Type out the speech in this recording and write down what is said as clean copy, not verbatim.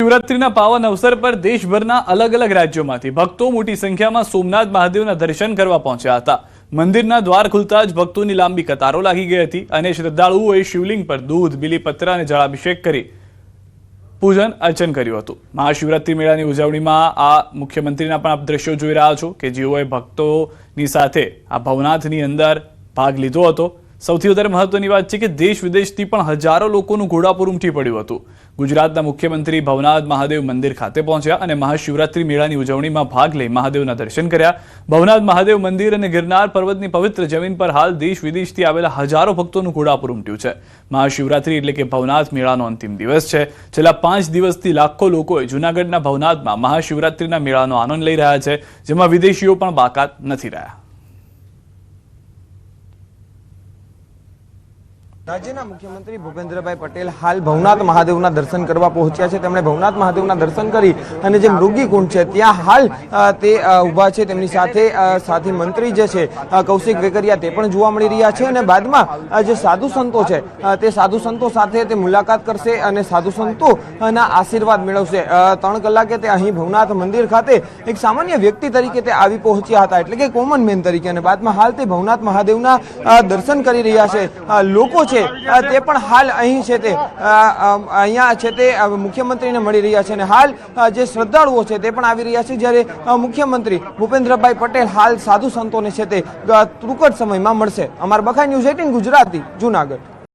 મહાશિવરાત્રિના પાવન અવસર પર દેશભરના અલગ અલગ રાજ્યોમાંથી ભક્તો મોટી સંખ્યામાં સોમનાથ મહાદેવના દર્શન કરવા પહોંચ્યા હતા। મંદિરના દ્વાર ખુલતા જ ભક્તોની લાંબી કતારો લાગી ગઈ હતી અને શ્રદ્ધાળુઓએ શિવલિંગ પર દૂધ, બીલીપત્ર અને જળાભિષેક કરી પૂજન અર્ચન કર્યું હતું। મહાશિવરાત્રિ મેળાની ઉજવણીમાં આ મુખ્યમંત્રીના પણ આપ દ્રશ્યો જોઈ રહ્યા છો કે જેઓએ ભક્તોની સાથે આ ભવનાથની અંદર ભાગ લીધો હતો। સૌથી વધારે મહત્વની વાત છે કે દેશ વિદેશથી પણ હજારો લોકોનું ઘોડાપુર ઉમટી પડ્યું હતું। ગુજરાતના મુખ્યમંત્રી ભવનાથ મહાદેવ મંદિર ખાતે પહોંચ્યા અને મહાશિવરાત્રિ મેળાની ઉજવણીમાં ભાગ લઈ મહાદેવના દર્શન કર્યા। ભવનાથ મહાદેવ મંદિર અને ગિરનાર પર્વતની પવિત્ર જમીન પર હાલ દેશ વિદેશથી આવેલા હજારો ભક્તોનું ઘોડાપુર ઉમટ્યું છે। મહાશિવરાત્રિ એટલે કે ભવનાથ મેળાનો અંતિમ દિવસ છે। છેલ્લા 5 દિવસથી લાખો લોકોએ જૂનાગઢના ભવનાથમાં મહાશિવરાત્રિના મેળાનો આનંદ લઈ રહ્યા છે, જેમાં વિદેશીઓ પણ બાકાત નથી રહ્યા। રાજ્યના મુખ્યમંત્રી ભૂપેન્દ્રભાઈ પટેલ હાલ ભવનાથ મહાદેવના દર્શન કરવા પહોંચ્યા છે। તેમણે ભવનાથ મહાદેવના દર્શન કરી અને જે મૃગી કુંડ છે ત્યાં હાલ તે ઊભા છે। તેમની સાથે સાથી મંત્રી જે છે કૌશિક વેકરિયા તે પણ જોવા મળી રહ્યા છે અને બાદમાં જે સાધુ સંતો છે તે સાધુ સંતો સાથે તે મુલાકાત કરશે અને સાધુ સંતોના આશીર્વાદ મેળવશે। 3 કલાકે તે અહીં ભવનાથ મંદિર ખાતે એક સામાન્ય વ્યક્તિ તરીકે તે આવી પહોંચ્યા હતા, એટલે કે કોમન મેન તરીકે, અને બાદમાં હાલ તે ભવનાથ મહાદેવના દર્શન કરી રહ્યા છે। લોકો છે તે પણ હાલ અહીં છે તે અહીંયા છે તે મુખ્યમંત્રીને મળી રહ્યા છે અને હાલ જે શ્રદ્ધાળુઓ છે તે પણ આવી રહ્યા છે, જ્યારે મુખ્યમંત્રી ભૂપેન્દ્રભાઈ પટેલ હાલ સાધુ સંતોને છે તે ટૂંક જ સમયમાં મળશે। અમારા બખાઈ ન્યૂઝ 18 ગુજરાતી, જૂનાગઢ।